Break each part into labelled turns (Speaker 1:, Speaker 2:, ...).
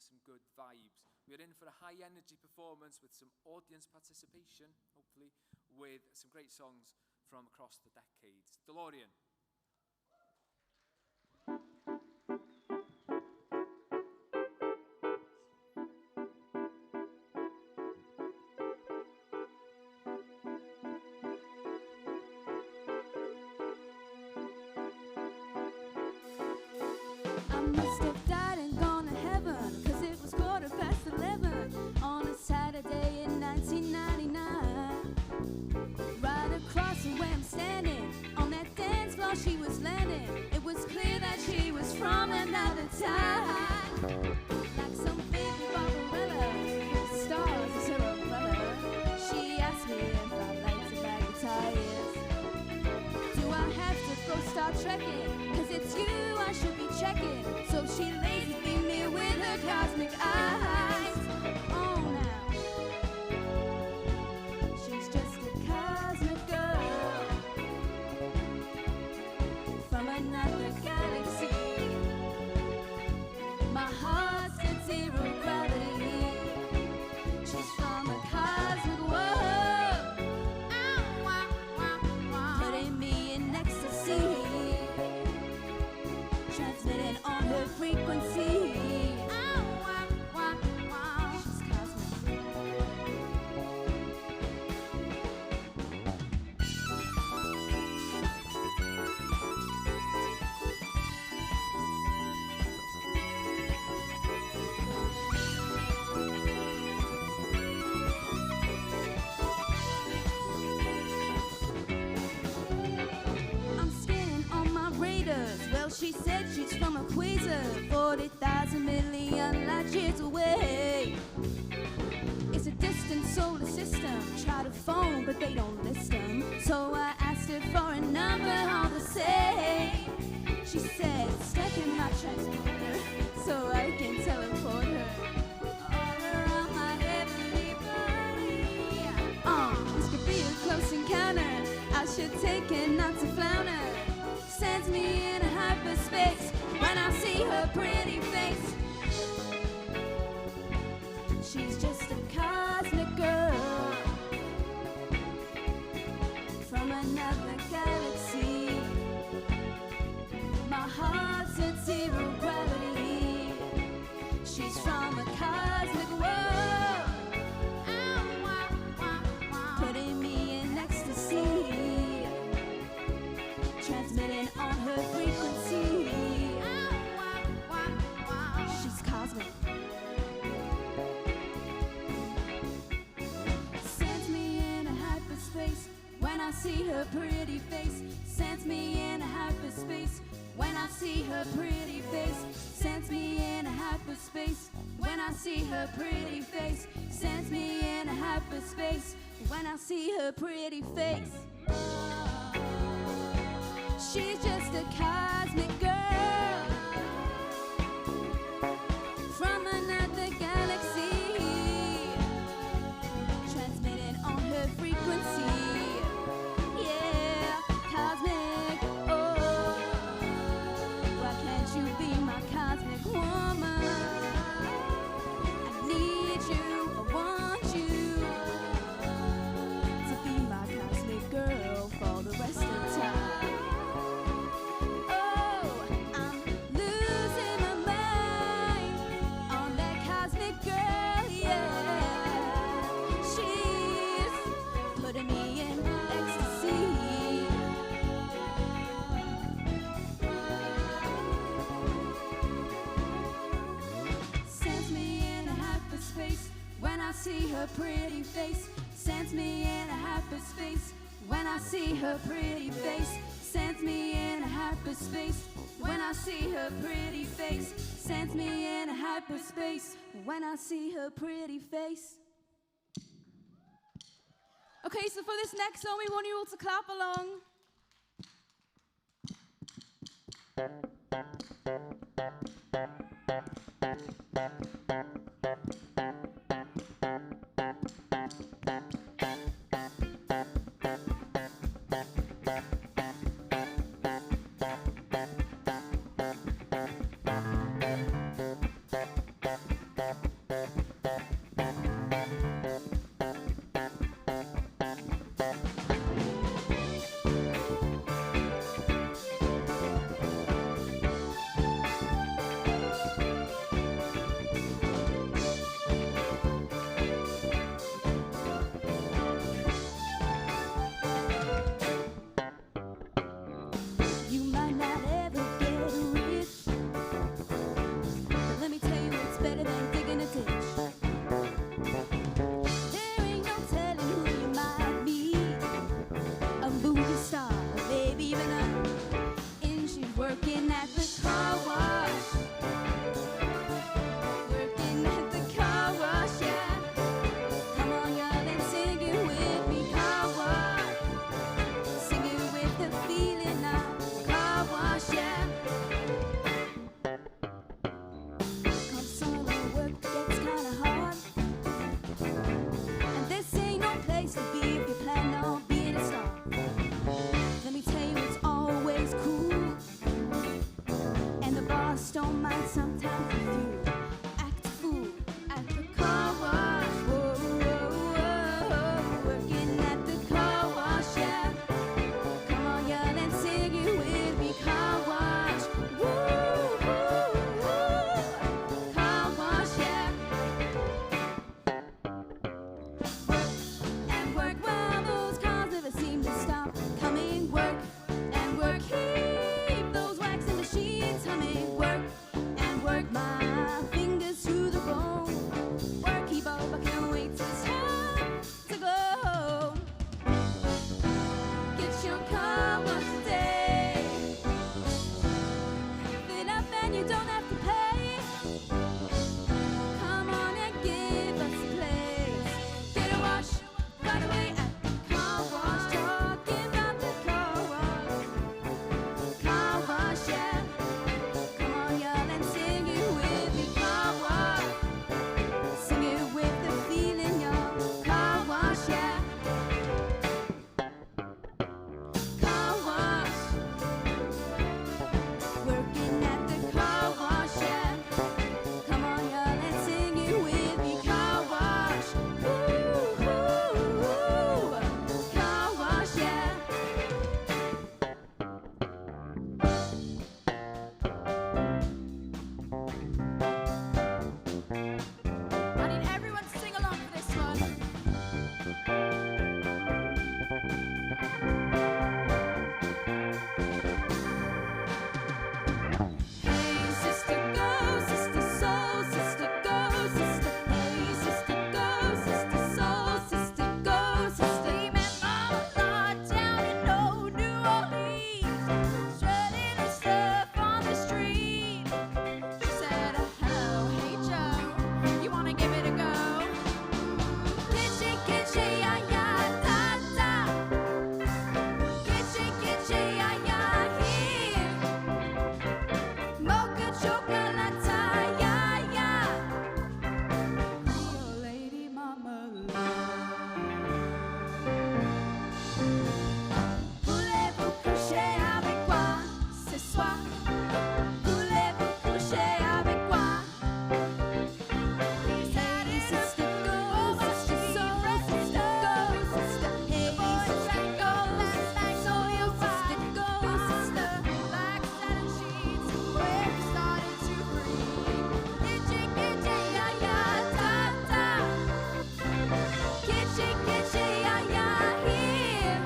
Speaker 1: some good vibes. We're in for a high energy performance with some audience participation, hopefully, with some great songs from across the decades. DeLorean.
Speaker 2: Saturday in 1999, right across from where I'm standing, on that dance floor she was landing. It was clear that she was from another time, like some big Barbarella, stars as her umbrella. She asked me if I'd like to bag the tires. Do I have to go start trekking? 'Cause it's you I should be checking. So she lazy beamed me with her cosmic eyes. She said she's from a quasar, 40,000 million light years away. It's a distant solar system. Try to phone, but they don't list them. So I asked her for a number all the same. She said, step in my transporter so I can teleport her all around my heavenly body. This could be a close encounter. I should take it not to flounder. Sends me in a hyperspace when I see her pretty face. She's just a cosmic girl from another galaxy. My heart's at zero gravity. She's from a cosmic world, putting me in ecstasy, transmitting on her frequency. She's cosmic. Sends me in a hyperspace when I see her pretty face. Sends me in a hyperspace when I see her pretty face. Sends me in a hyperspace when I see her pretty face. Sends me in a hyperspace when I see her pretty face. She's just a cosmic girl from another galaxy, transmitting on her frequency. Yeah, cosmic. Oh, why can't you be my cosmic woman? I need you, I want you to be my cosmic girl for the rest of the time. See her pretty face, sends me in a hyperspace. When I see her pretty face, sends me in a hyperspace. When I see her pretty face, sends me in a hyperspace. When I see her pretty face. Okay, so for this next song, we want you all to clap along. give us a place. Get a wash, right away at the car wash. Talking about the car wash. Car wash, yeah. Come on, y'all, and sing it with me. Car wash. Sing it with the feeling, y'all. Car wash, yeah. Car wash. Working at the car wash, yeah. Come on, y'all, and sing it with me. Car wash. Woo, woo, woo. Car wash, yeah. I need everyone to sing along for this one. Hey, sister, go, sister, soul, sister, go, sister. Hey, sister, go, sister, soul, sister, go, sister. We met Mama Lord down in old New Orleans, shredding her stuff on the street. She said, "Hello, hey Joe, you wanna give it a go?" Kitschy, kitschy, ya ya, da da. Kitschy, kitschy, ya ya, here. Mocha chocolate, ya ya. Creole lady mama love. Voulez-vous coucher avec moi ce soir? Voulez-vous coucher avec moi? Hey, sister, go, sister, soul, sister, go, sister. Hey, sister, go, sister, soul, sister, go, sister. Black satin sheets, where we started to breathe. Kitschy, kitschy, ya ya, da da. Kitschy, kitschy, ya ya, here.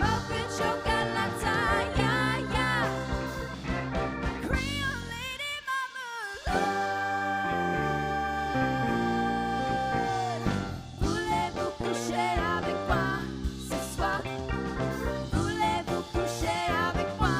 Speaker 2: Mocha chocolate, ya ya. Creole lady mama love. Voulez-vous coucher avec moi ce soir? Voulez-vous coucher avec moi?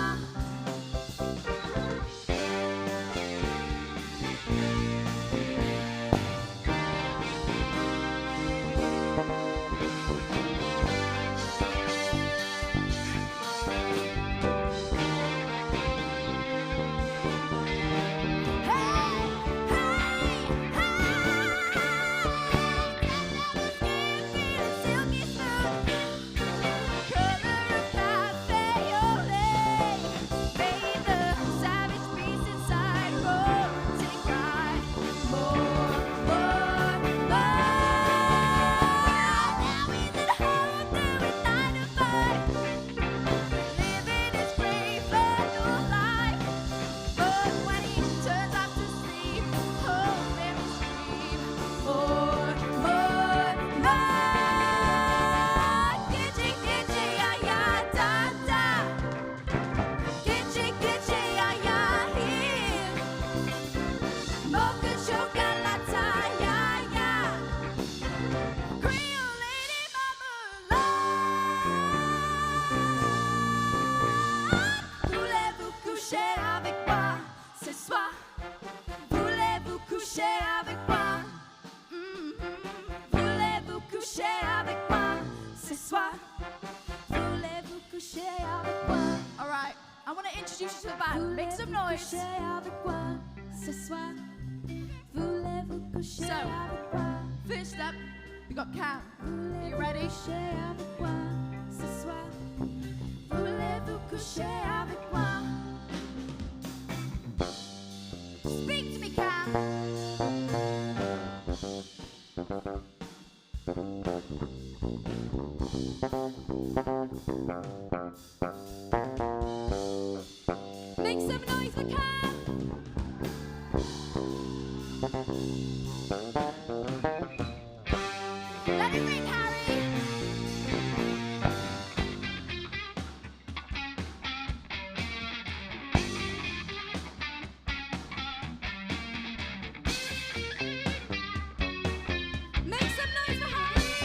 Speaker 2: But when he turns off to sleep, oh, let me scream, more, more. Kitschy, kitschy, ya ya, da da. Kitschy, kitschy, ya ya, here. Mocha chocolate, ya ya. Creole lady mama love. Voulez-vous coucher avec moi ce soir? Voulez-vous coucher avec moi? Voulez-vous coucher avec moi ce soir? Voulez-vous coucher avec moi? All right, I want to introduce you to the band. Make some noise. Coucher avec moi ce soir? Voulez-vous coucher avec moi? First up, we got Cam. Are you ready? Coucher avec moi ce soir? Voulez-vous coucher avec moi? Speak to me, Cam. Make some noise for Cam. Let it ring, Harry. Make some noise for Harry.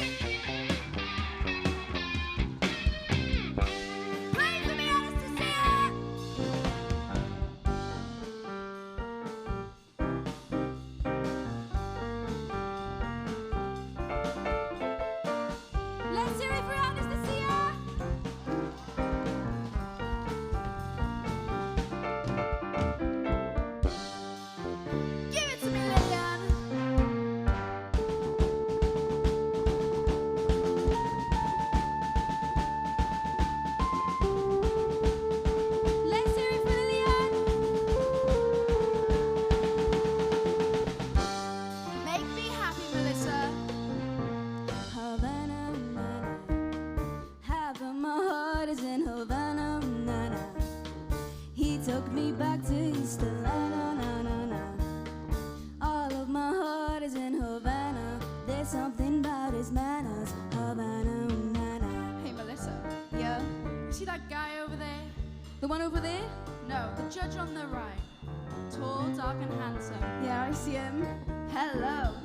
Speaker 2: Play for me, Anastasia. something about his manners. Havana, nana.
Speaker 3: Hey, Melissa,
Speaker 2: Yeah,
Speaker 3: you see that guy over there?
Speaker 2: the one over there?
Speaker 3: No, the judge on the right. Tall, dark, and handsome.
Speaker 2: Yeah, I see him.
Speaker 3: Hello.